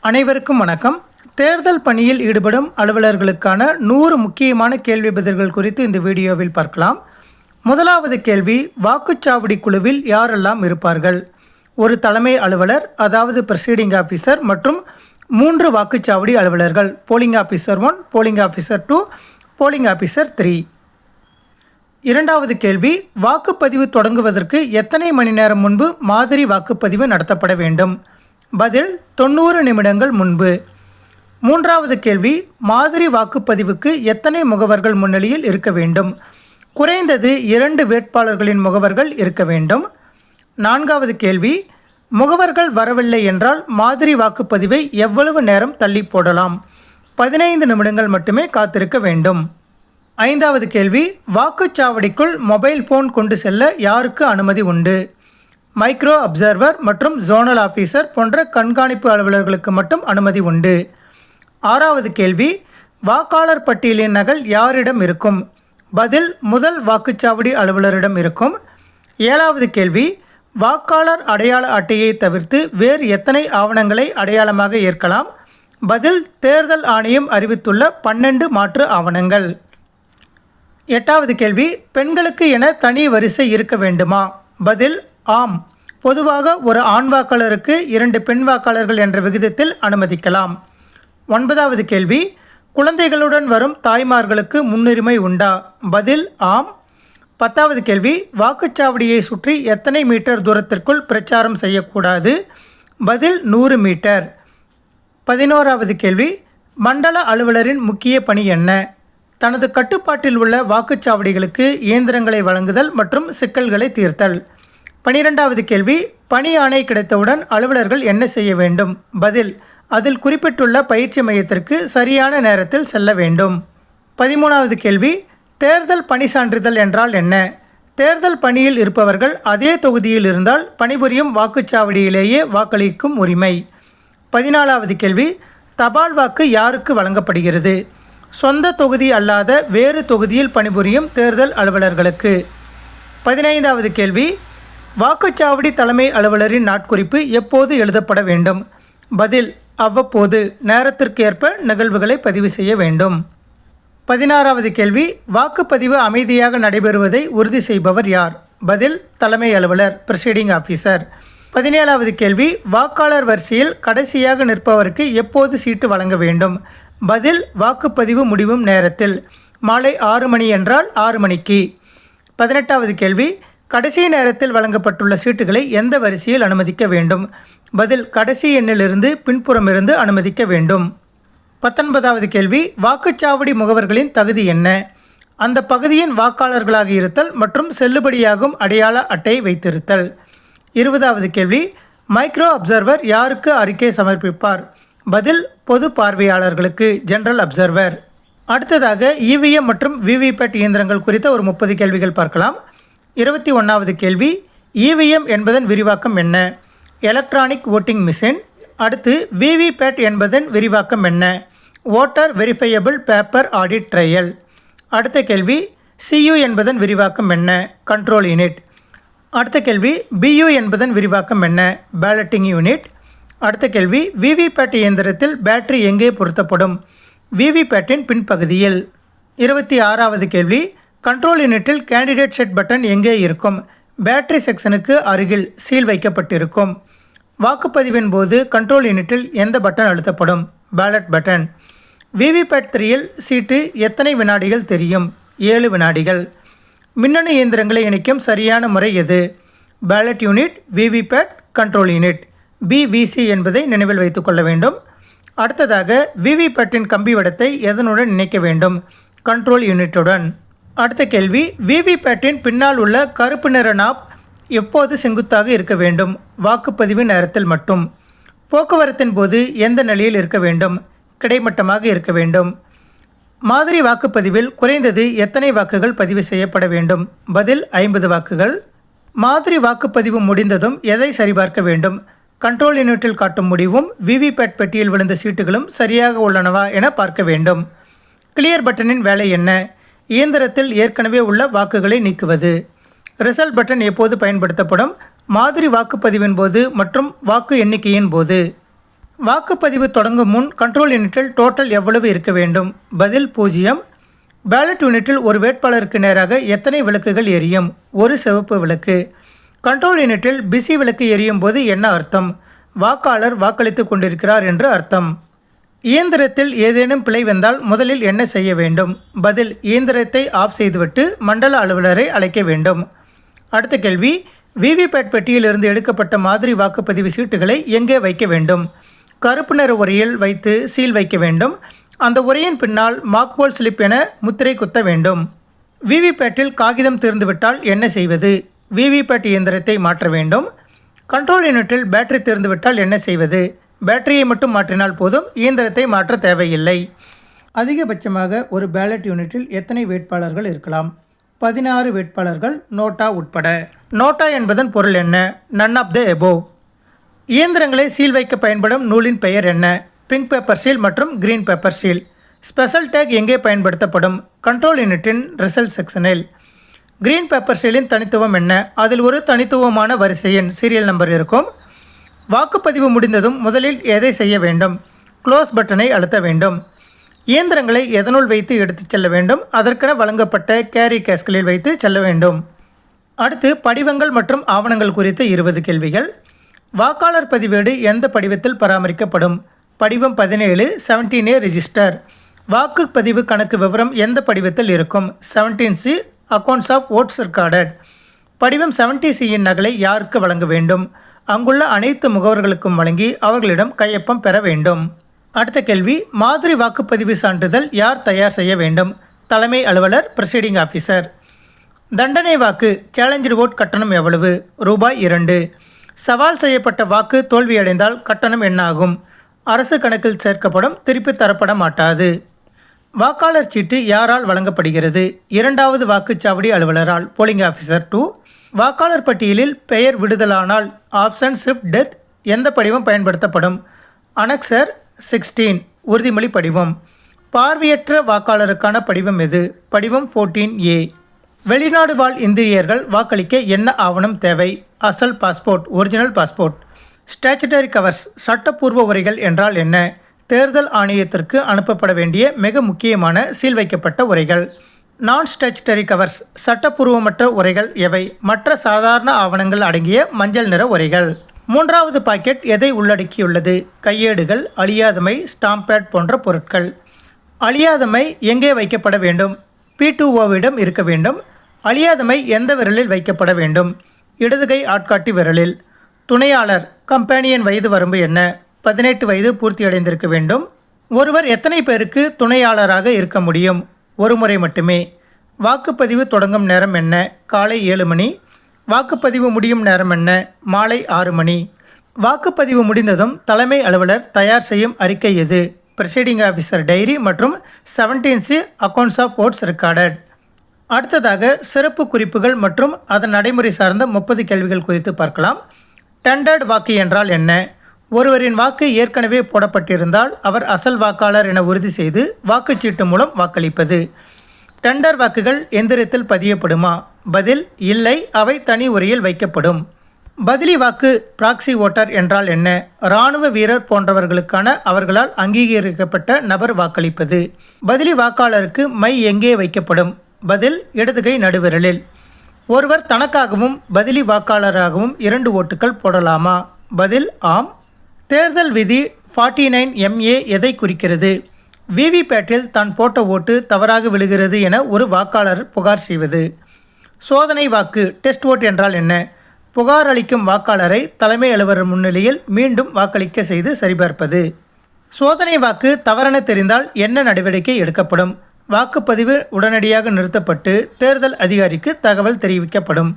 அனைவருக்கும் வணக்கம். தேர்தல் பணியில் ஈடுபடும் அலுவலர்களுக்கான 100 முக்கியமான கேள்வி பதில்கள் குறித்து இந்த வீடியோவில் பார்க்கலாம். முதலாவது கேள்வி, வாக்குச்சாவடி குழுவில் யாரெல்லாம் இருப்பார்கள்? ஒரு தலைமை அலுவலர், அதாவது ப்ரெசைடிங் ஆஃபீஸர் மற்றும் 3 வாக்குச்சாவடி அலுவலர்கள், polling officer 1, polling officer 2, polling officer 3. இரண்டாவது கேள்வி, வாக்குப்பதிவு தொடங்குவதற்கு எத்தனை மணி நேரம் முன்பு மாதிரி வாக்குப்பதிவு நடத்தப்பட வேண்டும்? பதில் 90 நிமிடங்கள் முன்பு. மூன்றாவது கேள்வி, மாதிரி வாக்குப்பதிவுக்கு எத்தனை முகவர்கள் முன்னிலையில் இருக்க வேண்டும்? குறைந்தது 2 வேட்பாளர்களின் முகவர்கள் இருக்க வேண்டும். நான்காவது கேள்வி, முகவர்கள் வரவில்லை என்றால் மாதிரி வாக்குப்பதிவை எவ்வளவு நேரம் தள்ளி போடலாம்? 15 நிமிடங்கள் மட்டுமே காத்திருக்க வேண்டும். ஐந்தாவது கேள்வி, வாக்குச்சாவடிக்குள் மொபைல் ஃபோன் கொண்டு செல்ல யாருக்கு அனுமதி உண்டு? மைக்ரோ அப்சர்வர் மற்றும் ஜோனல் ஆஃபீஸர் போன்ற கண்காணிப்பு அலுவலர்களுக்கு மட்டும் அனுமதி உண்டு. ஆறாவது கேள்வி, வாக்காளர் பட்டியலின் நகல் யாரிடம் இருக்கும்? பதில் முதல் வாக்குச்சாவடி அலுவலரிடம் இருக்கும். ஏழாவது கேள்வி, வாக்காளர் அடையாள அட்டையை தவிர்த்து வேறு எத்தனை ஆவணங்களை அடையாளமாக ஏற்கலாம்? பதில் தேர்தல் ஆணையம் அறிவித்துள்ள 12 மாற்று ஆவணங்கள். எட்டாவது கேள்வி, பெண்களுக்கு என தனி வரிசை இருக்க வேண்டுமா? பதில் ஆம். பொதுவாக ஒரு ஆண் வாக்காளருக்கு 2 பெண் வாக்காளர்கள் என்ற விகிதத்தில் அனுமதிக்கலாம். ஒன்பதாவது கேள்வி, குழந்தைகளுடன் வரும் தாய்மார்களுக்கு முன்னுரிமை உண்டா? பதில் ஆம். பத்தாவது கேள்வி, வாக்குச்சாவடியை சுற்றி எத்தனை மீட்டர் தூரத்திற்குள் பிரச்சாரம் செய்யக்கூடாது? பதில் 100 மீட்டர். 11வது கேள்வி, மண்டல அலுவலரின் முக்கிய பணி என்ன? தனது கட்டுப்பாட்டில் உள்ள வாக்குச்சாவடிகளுக்கு இயந்திரங்களை வழங்குதல் மற்றும் சிக்கல்களை தீர்த்தல். 12வது கேள்வி, பணி ஆணை கிடைத்தவுடன் அலுவலர்கள் என்ன செய்ய வேண்டும்? பதில் அதில் குறிப்பிட்டுள்ள பயிற்சி மையத்திற்கு சரியான நேரத்தில் செல்ல வேண்டும். 13வது கேள்வி, தேர்தல் பணி சான்றிதழ் என்றால் என்ன? தேர்தல் பணியில் இருப்பவர்கள் அதே தொகுதியில் இருந்தால் பணிபுரியும் வாக்குச்சாவடியிலேயே வாக்களிக்கும் உரிமை. 14வது கேள்வி, தபால் வாக்கு யாருக்கு வழங்கப்படுகிறது? சொந்த தொகுதி அல்லாத வேறு தொகுதியில் பணிபுரியும் தேர்தல் அலுவலர்களுக்கு. 15வது கேள்வி, வாக்குச்சாவடி தலைமை அலுவலரின் நாட்குறிப்பு எப்போது எழுதப்பட வேண்டும்? பதில் அவ்வப்போது, நேரத்திற்கு ஏற்ப நிகழ்வுகளை பதிவு செய்ய வேண்டும். 16வது கேள்வி, வாக்குப்பதிவு அமைதியாக நடைபெறுவதை உறுதி செய்பவர் யார்? பதில் தலைமை அலுவலர், ப்ரெசைடிங் ஆஃபீஸர். 17வது கேள்வி, வாக்காளர் வரிசையில் கடைசியாக நிற்பவருக்கு எப்போது சீட்டு வழங்க வேண்டும்? பதில் வாக்குப்பதிவு முடிவும் நேரத்தில், மாலை 6 மணி என்றால் 6 மணிக்கு. 18வது கேள்வி, கடைசி நேரத்தில் வழங்கப்பட்டுள்ள சீட்டுகளை எந்த வரிசையில் அனுமதிக்க வேண்டும்? பதில் கடைசி எண்ணிலிருந்து பின்புறமிருந்து அனுமதிக்க வேண்டும். 19வது கேள்வி, வாக்குச்சாவடி முகவர்களின் தகுதி என்ன? அந்த பகுதியின் வாக்காளர்களாக இருத்தல் மற்றும் செல்லுபடியாகும் அடையாள அட்டை வைத்திருத்தல். 20வது கேள்வி, மைக்ரோ அப்சர்வர் யாருக்கு அறிக்கை சமர்ப்பிப்பார்? பதில் பொது பார்வையாளர்களுக்கு, ஜெனரல் அப்சர்வர். அடுத்ததாக இவிஎம் மற்றும் விவிபேட் இயந்திரங்கள் குறித்த ஒரு 30 கேள்விகள் பார்க்கலாம். 21வது கேள்வி, இவிஎம் என்பதன் விரிவாக்கம் என்ன? Electronic voting machine. அடுத்து விவிபேட் என்பதன் விரிவாக்கம் என்ன? Voter verifiable paper audit trail. அடுத்த கேள்வி, சியு என்பதன் விரிவாக்கம் என்ன? Control unit. அடுத்த கேள்வி, பியு என்பதன் விரிவாக்கம் என்ன? Balloting unit. அடுத்த கேள்வி, விவிபேட் இயந்திரத்தில் பேட்டரி எங்கே பொருத்தப்படும்? விவிபேட்டின் பின்பகுதியில். 26வது கேள்வி, கண்ட்ரோல் யூனிட்டில் கேண்டிடேட் செட் பட்டன் எங்கே இருக்கும்? பேட்டரி செக்ஷனுக்கு அருகில் சீல் வைக்கப்பட்டிருக்கும். வாக்குப்பதிவின் போது கண்ட்ரோல் யூனிட்டில் எந்த பட்டன் அழுத்தப்படும்? Ballot button. விவிபேட் 3யில் சீட்டு எத்தனை வினாடிகள் தெரியும்? 7 வினாடிகள். மின்னணு இயந்திரங்களை இணைக்கும் சரியான முறை எது? Ballot unit, VVPAT, control unit. BVC என்பதை நினைவில் வைத்துக் கொள்ள வேண்டும். அடுத்ததாக விவிபேட்டின் கம்பி வடத்தை எதனுடன் இணைக்க வேண்டும்? கண்ட்ரோல் யூனிட்டுடன். அடுத்த கேள்வி, விவிபேட்டின் பின்னால் உள்ள கருப்பு நிற நாப் எப்போது செங்குத்தாக இருக்க வேண்டும்? வாக்குப்பதிவு நேரத்தில் மட்டும். போக்குவரத்தின் போது எந்த நிலையில் இருக்க வேண்டும்? கிடைமட்டமாக இருக்க வேண்டும். மாதிரி வாக்குப்பதிவில் குறைந்தது எத்தனை வாக்குகள் பதிவு செய்யப்பட வேண்டும்? பதில் 50 வாக்குகள். மாதிரி வாக்குப்பதிவு முடிந்ததும் எதை சரிபார்க்க வேண்டும்? கண்ட்ரோல் யூனிட்டில் காட்டும் முடிவும் விவிபேட் பெட்டியில் விழுந்த சீட்டுகளும் சரியாக உள்ளனவா என பார்க்க வேண்டும். கிளியர் பட்டனின் வேலை என்ன? இயந்திரத்தில் ஏற்கனவே உள்ள வாக்குகளை நீக்குவது. ரிசல்ட் பட்டன் எப்போது பயன்படுத்தப்படும்? மாதிரி வாக்குப்பதிவின் போது மற்றும் வாக்கு எண்ணிக்கையின் போது. வாக்குப்பதிவு தொடங்கும் முன் கண்ட்ரோல் யூனிட்டில் டோட்டல் எவ்வளவு இருக்க வேண்டும்? பதில் 0. பேலட் யூனிட்டில் ஒரு வேட்பாளருக்கு நேராக எத்தனை விளக்குகள் எரியும்? ஒரு சிவப்பு விளக்கு. கண்ட்ரோல் யூனிட்டில் பிசி விளக்கு எரியும் போது என்ன அர்த்தம்? வாக்காளர் வாக்களித்து கொண்டிருக்கிறார் என்று அர்த்தம். இயந்திரத்தில் ஏதேனும் பிழை வந்தால் முதலில் என்ன செய்ய வேண்டும்? பதில் இயந்திரத்தை ஆஃப் செய்துவிட்டு மண்டல அலுவலரை அழைக்க வேண்டும். அடுத்த கேள்வி, விவிபேட் பெட்டியிலிருந்து எடுக்கப்பட்ட மாதிரி வாக்குப்பதிவு சீட்டுகளை எங்கே வைக்க வேண்டும்? கருப்பு நிற உரையில் வைத்து சீல் வைக்க வேண்டும். அந்த உரையின் பின்னால் மார்க்போல் ஸ்லிப் என முத்திரை குத்த வேண்டும். விவிபேட்டில் காகிதம் தீர்ந்துவிட்டால் என்ன செய்வது? விவிபேட் இயந்திரத்தை மாற்ற வேண்டும். கண்ட்ரோல் யூனிட்டில் பேட்டரி தீர்ந்துவிட்டால் என்ன செய்வது? பேட்டரியை மட்டும் மாற்றினால் போதும், இயந்திரத்தை மாற்ற தேவையில்லை. அதிகபட்சமாக ஒரு பேலட் யூனிட்டில் எத்தனை வேட்பாளர்கள் இருக்கலாம்? 16 வேட்பாளர்கள், நோட்டா உட்பட. நோட்டா என்பதன் பொருள் என்ன? None of the above. இயந்திரங்களை சீல் வைக்க பயன்படும் நூலின் பெயர் என்ன? பிங்க் பேப்பர் சீல் மற்றும் green paper seal. Special tag எங்கே பயன்படுத்தப்படும்? கண்ட்ரோல் யூனிட்டின் ரிசல்ட் செக்ஷனில். கிரீன் பேப்பர் சீலின் தனித்துவம் என்ன? அதில் ஒரு தனித்துவமான வரிசை எண் சீரியல் நம்பர் இருக்கும். வாக்குப்பதிவு முடிந்ததும் முதலில் எதை செய்ய வேண்டும்? க்ளோஸ் பட்டனை அழுத்த வேண்டும். இயந்திரங்களை எதனுள் வைத்து எடுத்துச் செல்ல வேண்டும்? அதற்கென வழங்கப்பட்ட கேரி கேஸ்களில் வைத்து செல்ல வேண்டும். அடுத்து படிவங்கள் மற்றும் ஆவணங்கள் குறித்த 20 கேள்விகள். வாக்காளர் பதிவேடு எந்த படிவத்தில் பராமரிக்கப்படும்? படிவம் 17 17A ரிஜிஸ்டர். வாக்குப்பதிவு கணக்கு விவரம் எந்த படிவத்தில் இருக்கும்? 17C accounts of oats recorded. படிவம் 70Cயின் நகலை யாருக்கு வழங்க வேண்டும்? அங்குள்ள அனைத்து முகவர்களுக்கும் வழங்கி அவர்களிடம் கையொப்பம் பெற வேண்டும். அடுத்த கேள்வி, மாதிரி வாக்குப்பதிவு சான்றிதழ் யார் தயார் செய்ய வேண்டும்? தலைமை அலுவலர், பிரிசைடிங் ஆஃபீஸர். தண்டனை வாக்கு சேலஞ்சு ஓட் கட்டணம் எவ்வளவு? ரூபாய் 2. சவால் செய்யப்பட்ட வாக்கு தோல்வியடைந்தால் கட்டணம் என்ன ஆகும்? அரசு கணக்கில் சேர்க்கப்படும், திருப்பி தரப்பட மாட்டாது. வாக்காளர் சீட்டு யாரால் வழங்கப்படுகிறது? இரண்டாவது வாக்குச்சாவடி அலுவலரால், போலிங் ஆஃபீஸர் 2. வாக்காளர் பட்டியலில் பெயர் விடுதலானால் ஆப்ஷன் ஷிஃப்ட் டெத் எந்த படிவம் பயன்படுத்தப்படும்? அனெக்சர் 16 உறுதிமொழி படிவம். பார்வையற்ற வாக்காளருக்கான படிவம் எது? படிவம் 14A. வெளிநாடு வாழ் இந்தியர்கள் வாக்களிக்க என்ன ஆவணம் தேவை? அசல் passport, original passport. Statutory covers சட்டப்பூர்வ உரைகள் என்றால் என்ன? தேர்தல் ஆணையத்திற்கு அனுப்பப்பட வேண்டிய மிக முக்கியமான சீல் வைக்கப்பட்ட உரைகள். நான் ஸ்டாச்சுட்டரி கவர்ஸ் சட்டப்பூர்வமற்ற உரைகள் எவை? மற்ற சாதாரண ஆவணங்கள் அடங்கிய மஞ்சள் நிற உரைகள். மூன்றாவது பாக்கெட் எதை உள்ளடக்கியுள்ளது? கையேடுகள், அழியாதமை, ஸ்டாம்ப் பேட் போன்ற பொருட்கள். அழியாதமை எங்கே வைக்கப்பட வேண்டும்? P2Oவிடம் இருக்க வேண்டும். அழியாதமை எந்த விரலில் வைக்கப்பட வேண்டும்? இடதுகை ஆட்காட்டி விரலில். துணையாளர் கம்பெனியன் வயது வரம்பு என்ன? 18 வயது பூர்த்தியடைந்திருக்க வேண்டும். ஒருவர் எத்தனை பேருக்கு துணையாளராக இருக்க முடியும்? ஒரு முறை மட்டுமே. வாக்குப்பதிவு தொடங்கும் நேரம் என்ன? காலை 7 மணி. வாக்குப்பதிவு முடியும் நேரம் என்ன? மாலை 6 மணி. வாக்குப்பதிவு முடிந்ததும் தலைமை அலுவலர் தயார் செய்யும் அறிக்கை எது? பிரிசைடிங் ஆஃபீஸர் டைரி மற்றும் 17C accounts of oats recorded. அடுத்ததாக சிறப்பு குறிப்புகள் மற்றும் அதன் நடைமுறை சார்ந்த 30 கேள்விகள் குறித்து பார்க்கலாம். டெண்டர்ட் வாக்கு என்றால் என்ன? ஒருவரின் வாக்கு ஏற்கனவே போடப்பட்டிருந்தால் அவர் அசல் வாக்காளர் என உறுதி செய்து வாக்குச்சீட்டு மூலம் வாக்களிப்பது. டெண்டர் வாக்குகள் எந்திரத்தில் பதியப்படுமா? பதில் இல்லை, அவை தனி உரையில் வைக்கப்படும். பதிலி வாக்கு பிராக்சி ஓட்டர் என்றால் என்ன? இராணுவ வீரர் போன்றவர்களுக்கான அவர்களால் அங்கீகரிக்கப்பட்ட நபர் வாக்களிப்பது. பதிலி வாக்காளருக்கு மை எங்கே வைக்கப்படும்? பதில் இடதுகை நடுவிரலில். ஒருவர் தனக்காகவும் பதிலி வாக்காளராகவும் 2 ஓட்டுகள் போடலாமா? பதில் ஆம். தேர்தல் விதி 49MA எதை குறிக்கிறது? விவிபேட்டில் தான் போட்ட ஓட்டு தவறாக விழுகிறது என ஒரு வாக்காளர் புகார் செய்வது. சோதனை வாக்கு டெஸ்ட் ஓட் என்றால் என்ன? புகார் அளிக்கும் வாக்காளரை தலைமை அலுவலர் முன்னிலையில் மீண்டும் வாக்களிக்க செய்து சரிபார்ப்பது. சோதனை வாக்கு தவறென தெரிந்தால் என்ன நடவடிக்கை எடுக்கப்படும்? வாக்குப்பதிவு உடனடியாக நிறுத்தப்பட்டு தேர்தல் அதிகாரிக்கு தகவல் தெரிவிக்கப்படும்.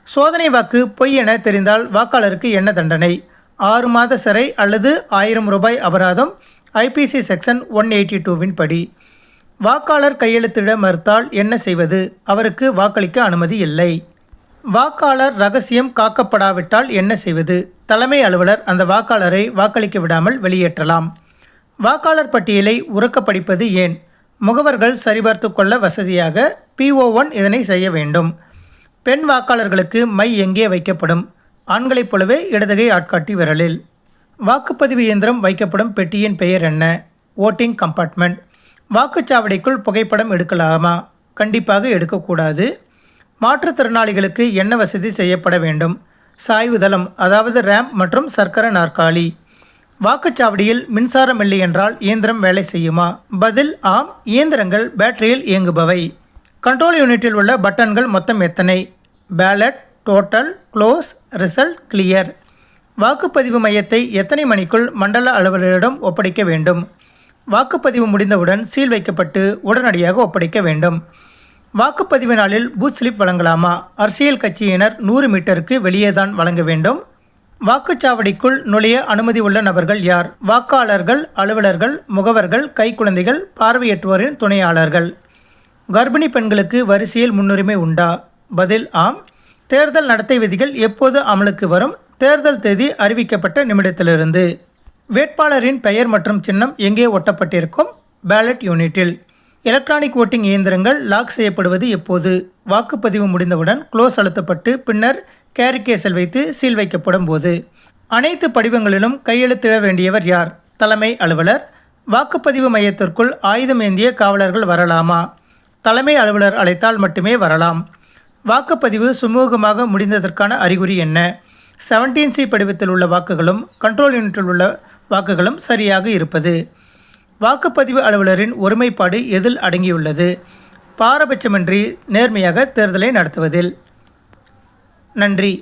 சோதனை வாக்கு பொய் என தெரிந்தால் வாக்காளருக்கு என்ன தண்டனை? 6 மாத சிறை அல்லது 1000 ரூபாய் அபராதம். IPC செக்ஷன் 182 படி. வாக்காளர் கையெழுத்திட மறுத்தால் என்ன செய்வது? அவருக்கு வாக்களிக்க அனுமதி இல்லை. வாக்காளர் ரகசியம் காக்கப்படாவிட்டால் என்ன செய்வது? தலைமை அலுவலர் அந்த வாக்காளரை வாக்களிக்க விடாமல் வெளியேற்றலாம். வாக்காளர் பட்டியலை உறக்க படிப்பது ஏன்? முகவர்கள் சரிபார்த்து கொள்ள வசதியாக PO1 இதனை செய்ய வேண்டும். பெண் வாக்காளர்களுக்கு மை எங்கே வைக்கப்படும்? ஆண்களைப் போலவே இடதுகை ஆட்காட்டி விரலில். வாக்குப்பதிவு இயந்திரம் வைக்கப்படும் பெட்டியின் பெயர் என்ன? Voting compartment. வாக்குச்சாவடிக்குள் புகைப்படம் எடுக்கலாமா? கண்டிப்பாக எடுக்கக்கூடாது. மாற்றுத்திறனாளிகளுக்கு என்ன வசதி செய்யப்பட வேண்டும்? சாய்வுதளம், அதாவது ரேம்ப் மற்றும் சக்கர நாற்காலி. வாக்குச்சாவடியில் மின்சாரம் இல்லை என்றால் இயந்திரம் வேலை செய்யுமா? பதில் ஆம். இயந்திரங்கள் பேட்டரியில் இயங்குபவை. கண்ட்ரோல் யூனிட்டில் உள்ள பட்டன்கள் மொத்தம் எத்தனை? Ballot, total, close, result, clear. வாக்குப்பதிவு மையத்தை எத்தனை மணிக்குள் மண்டல அலுவலரிடம் ஒப்படைக்க வேண்டும்? வாக்குப்பதிவு முடிந்தவுடன் சீல் வைக்கப்பட்டு உடனடியாக ஒப்படைக்க வேண்டும். வாக்குப்பதிவு நாளில் பூத் ஸ்லிப் வழங்கலாமா? அரசியல் கட்சியினர் 100 மீட்டருக்கு வெளியே தான் வழங்க வேண்டும். வாக்குச்சாவடிக்குள் நுழைய அனுமதி உள்ள நபர்கள் யார்? வாக்காளர்கள், அலுவலர்கள், முகவர்கள், கைக்குழந்தைகள், பார்வையற்றோரின் துணையாளர்கள். கர்ப்பிணி பெண்களுக்கு வரிசையில் முன்னுரிமை உண்டா? பதில் ஆம். தேர்தல் நடத்தை விதிகள் எப்போது அமலுக்கு வரும்? தேர்தல் தேதி அறிவிக்கப்பட்ட நிமிடத்திலிருந்து. வேட்பாளரின் பெயர் மற்றும் சின்னம் எங்கே ஒட்டப்பட்டிருக்கும்? பேலட் யூனிட்டில். எலக்ட்ரானிக் ஓட்டிங் இயந்திரங்கள் லாக் செய்யப்படுவது எப்போது? வாக்குப்பதிவு முடிந்தவுடன் க்ளோஸ் அழுத்தப்பட்டு பின்னர் கேரி கேஸில் வைத்து சீல் வைக்கப்படும் போது. அனைத்து படிவங்களிலும் கையெழுத்திட வேண்டியவர் யார்? தலைமை அலுவலர். வாக்குப்பதிவு மையத்திற்குள் ஆயுதம் ஏந்திய காவலர்கள் வரலாமா? தலைமை அலுவலர் அழைத்தால் மட்டுமே வரலாம். வாக்குப்பதிவு சுமூகமாக முடிந்ததற்கான அறிகுறி என்ன? 17C படிவத்தில் உள்ள வாக்குகளும் கண்ட்ரோல் யூனிட்டில் உள்ள வாக்குகளும் சரியாக இருப்பது. வாக்குப்பதிவு அலுவலரின் ஒருமைப்பாடு எதில் அடங்கியுள்ளது? பாரபட்சமின்றி நேர்மையாக தேர்தலை நடத்துவதில். நன்றி.